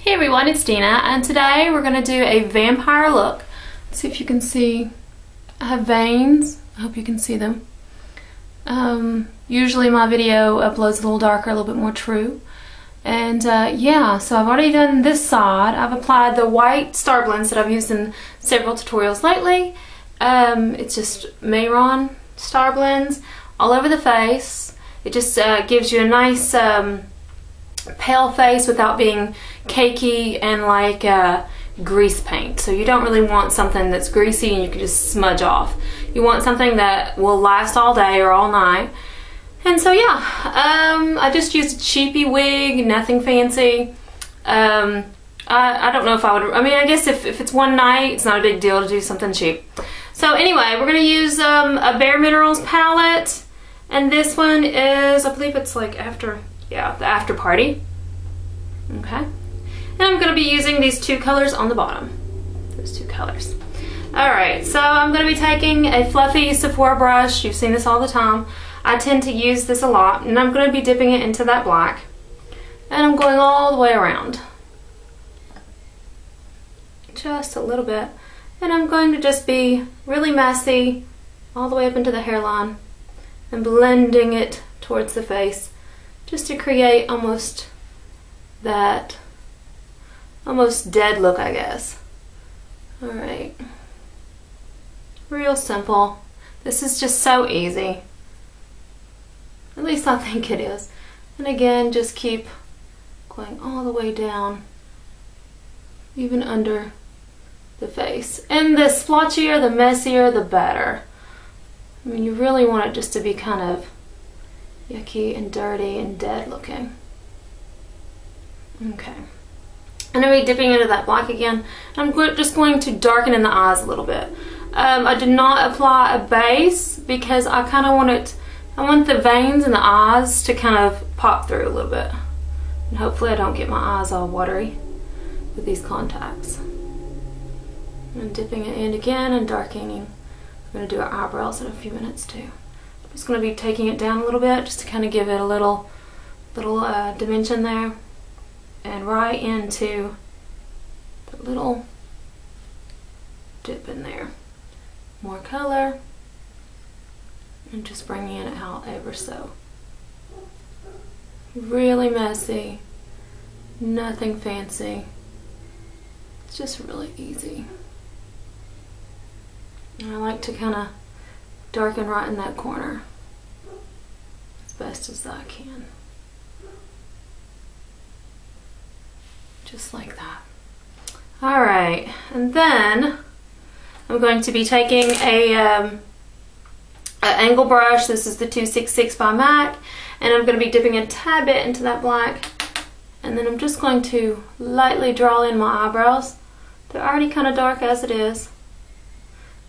Hey everyone, it's Dina, and today we're going to do a vampire look. Let's see if you can see. I have veins. I hope you can see them. Usually my video uploads a little darker, a little bit more true. And yeah, so I've already done this side. I've applied the white Star Blends that I've used in several tutorials lately. It's just Mehron Star Blends all over the face. It just gives you a nice pale face without being cakey and like grease paint. So you don't really want something that's greasy and you can just smudge off. You want something that will last all day or all night. And so yeah, I just used a cheapy wig, nothing fancy. I don't know if I would, I guess if it's one night, it's not a big deal to do something cheap. So anyway, we're going to use a Bare Minerals palette. And this one is, I believe it's like the After Party. Okay. And I'm going to be using these two colors on the bottom. Those two colors. Alright, so I'm going to be taking a fluffy Sephora brush. You've seen this all the time. I tend to use this a lot. And I'm going to be dipping it into that black. And I'm going all the way around. Just a little bit. And I'm going to just be really messy all the way up into the hairline. And blending it towards the face. Just to create almost that almost dead look, I guess. Alright. Real simple. This is just so easy. At least I think it is. And again, just keep going all the way down, even under the face. And the splotchier, the messier, the better. I mean, you really want it just to be kind of yucky and dirty and dead looking. Okay. I'm going to be dipping into that black again. I'm just going to darken in the eyes a little bit. I did not apply a base because I kind of want the veins in the eyes to kind of pop through a little bit. And hopefully I don't get my eyes all watery with these contacts. I'm dipping it in again and darkening. We're going to do our eyebrows in a few minutes too. I'm just going to be taking it down a little bit just to kind of give it a little dimension there. And right into the little dip in there. More color. And just bringing it out ever so. Really messy. Nothing fancy. It's just really easy. And I like to kind of darken right in that corner as best as I can. Just like that. Alright, and then I'm going to be taking an angle brush. This is the 266 by MAC, and I'm going to be dipping a tad bit into that black, and then I'm just going to lightly draw in my eyebrows. They're already kind of dark as it is.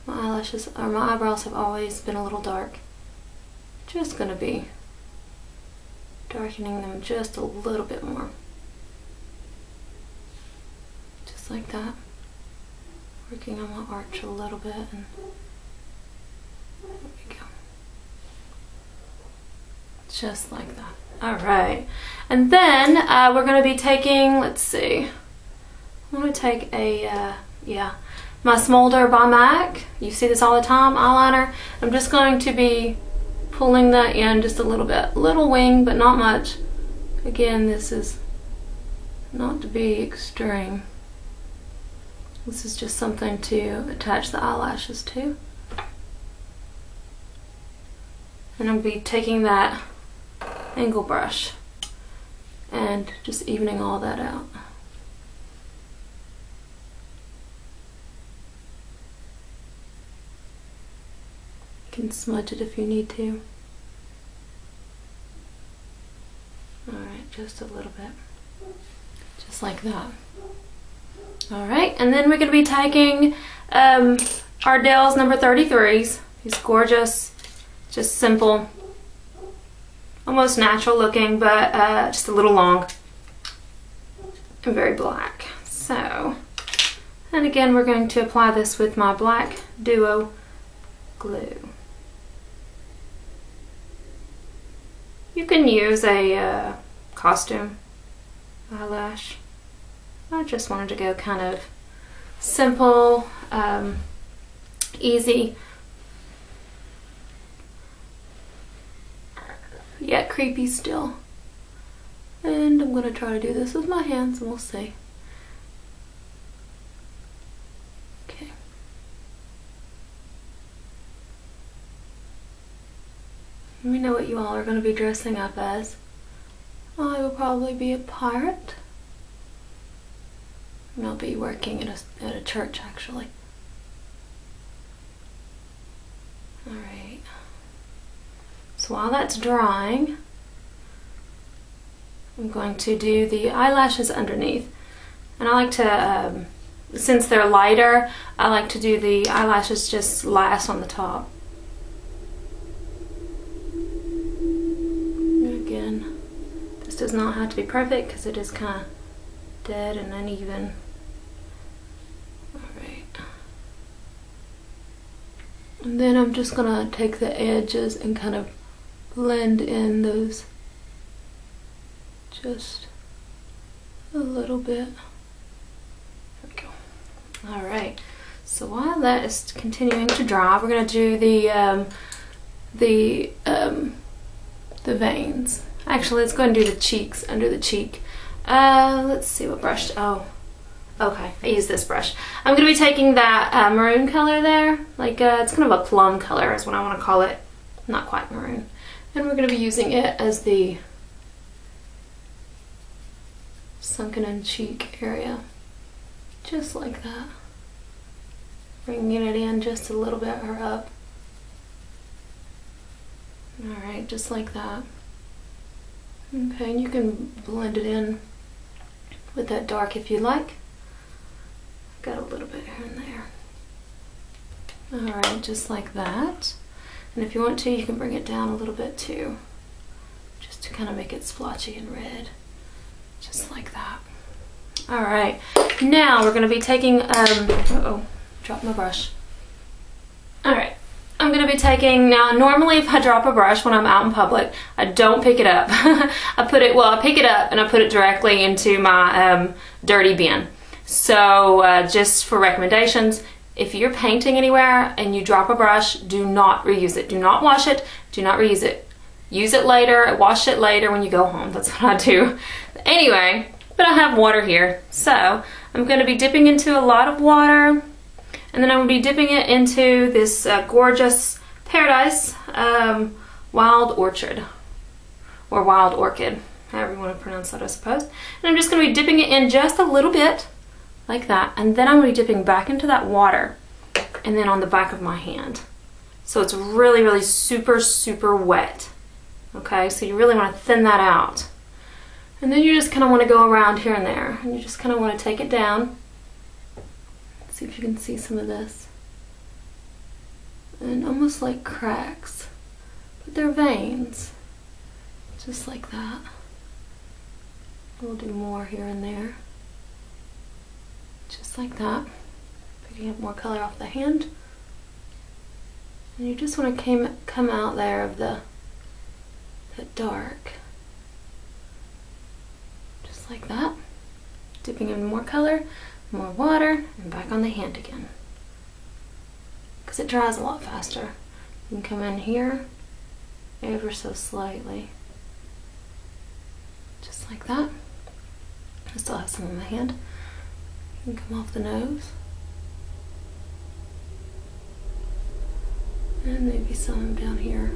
My eyelashes, or my eyebrows have always been a little dark. Just going to be darkening them just a little bit more. Just like that. Working on my arch a little bit, and there we go. Just like that. Alright. And then we're going to be taking, let's see. I'm going to take a, my Smolder by MAC. You see this all the time, eyeliner. I'm just going to be pulling that in just a little bit. Little wing, but not much. Again, this is not to be extreme. This is just something to attach the eyelashes to. And I'll be taking that angle brush and just evening all that out. You can smudge it if you need to. Alright, just a little bit. Just like that. Alright, and then we're going to be taking Ardell's number 33s. These gorgeous, just simple, almost natural looking, but just a little long and very black. So, and again we're going to apply this with my black Duo glue. You can use a costume eyelash. I just wanted to go kind of simple, easy, yet creepy still. And I'm going to try to do this with my hands and we'll see. Okay. Let me know what you all are going to be dressing up as. I will probably be a pirate. And I'll be working at a church actually. Alright. So while that's drying, I'm going to do the eyelashes underneath. And I like to, since they're lighter, I like to do the eyelashes just last on the top. And again, this does not have to be perfect because it is kind of dead and uneven. Alright. And then I'm just going to take the edges and kind of blend in those just a little bit. There we go. Alright, so while that is continuing to dry, we're going to do the veins. Actually, let's go and do the cheeks, under the cheek. Let's see what brush. Oh, okay, I use this brush. I'm going to be taking that maroon color there. Like, it's kind of a plum color is what I want to call it. Not quite maroon. And we're going to be using it as the sunken in cheek area. Just like that. Bringing it in just a little bit or up. Alright, just like that. Okay, and you can blend it in with that dark if you like. Got a little bit here and there. Alright, just like that. And if you want to, you can bring it down a little bit too. Just to kind of make it splotchy and red. Just like that. Alright, now we're going to be taking, uh-oh, dropped my brush. Alright, I'm going to be taking, now normally if I drop a brush when I'm out in public, I don't pick it up. I pick it up and I put it directly into my dirty bin. So just for recommendations, if you're painting anywhere and you drop a brush, do not reuse it. Do not wash it, do not reuse it. Use it later, wash it later when you go home. That's what I do. Anyway, but I have water here. So I'm going to be dipping into a lot of water. And then I'm going to be dipping it into this gorgeous Paradise Wild Orchid. Or Wild Orchid. However you want to pronounce that, I suppose. And I'm just going to be dipping it in just a little bit. Like that. And then I'm going to be dipping back into that water. And then on the back of my hand. So it's really, really super, super wet. Okay, so you really want to thin that out. And then you just kind of want to go around here and there. And you just kind of want to take it down. Let's see if you can see some of this. And almost like cracks. But they're veins. Just like that. We'll do more here and there. Just like that. Picking up more color off the hand. And you just want to come out there of that dark. Just like that. Dipping in more color, more water, and back on the hand again. Because it dries a lot faster. You can come in here ever so slightly. Just like that. I still have some in my hand. You can come off the nose. And maybe some down here.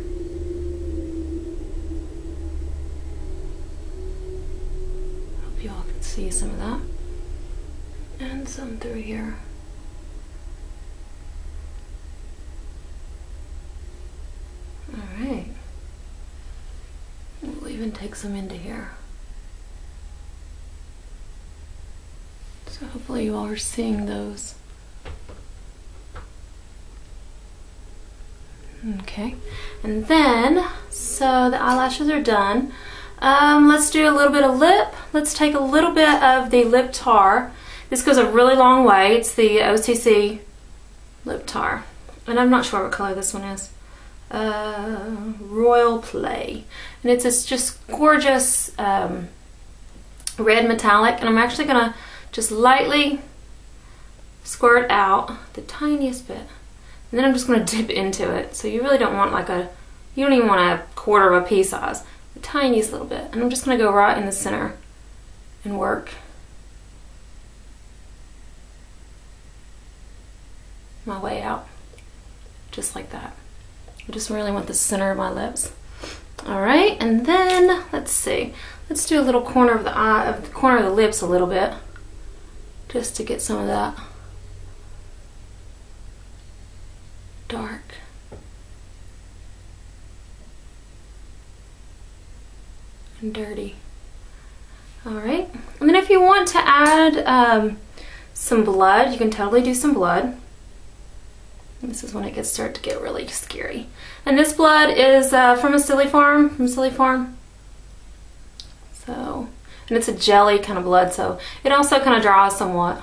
Hope you all can see some of that. And some through here. Alright. We'll even take some into here. So hopefully you all are seeing those. Okay, and then, so the eyelashes are done. Let's do a little bit of lip. Let's take a little bit of the lip tar. This goes a really long way. It's the OCC lip tar. And I'm not sure what color this one is. Royal Play. And it's this just gorgeous red metallic. And I'm actually going to just lightly squirt out the tiniest bit. And then I'm just going to dip into it. So you really don't want like you don't even want a quarter of a pea size. The tiniest little bit. And I'm just going to go right in the center and work my way out. Just like that. I just really want the center of my lips. Alright, and then, let's see. Let's do a little corner of the eye, corner of the lips a little bit. Just to get some of that dark. And dirty. Alright, and then if you want to add some blood, you can totally do some blood. This is when it gets start to get really scary. And this blood is from a Silly Farm, So, and it's a jelly kind of blood, so it also kind of dries somewhat.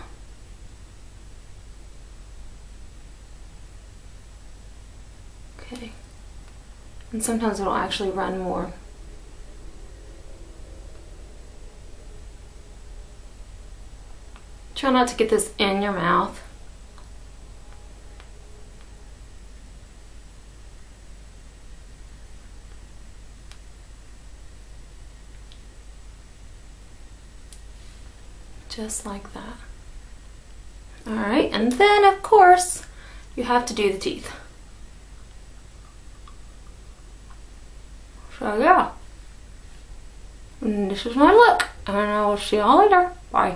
Okay. And sometimes it'll actually run more. Try not to get this in your mouth. Just like that. Alright, and then of course you have to do the teeth. So yeah. And this is my look. And I will see y'all later. Bye.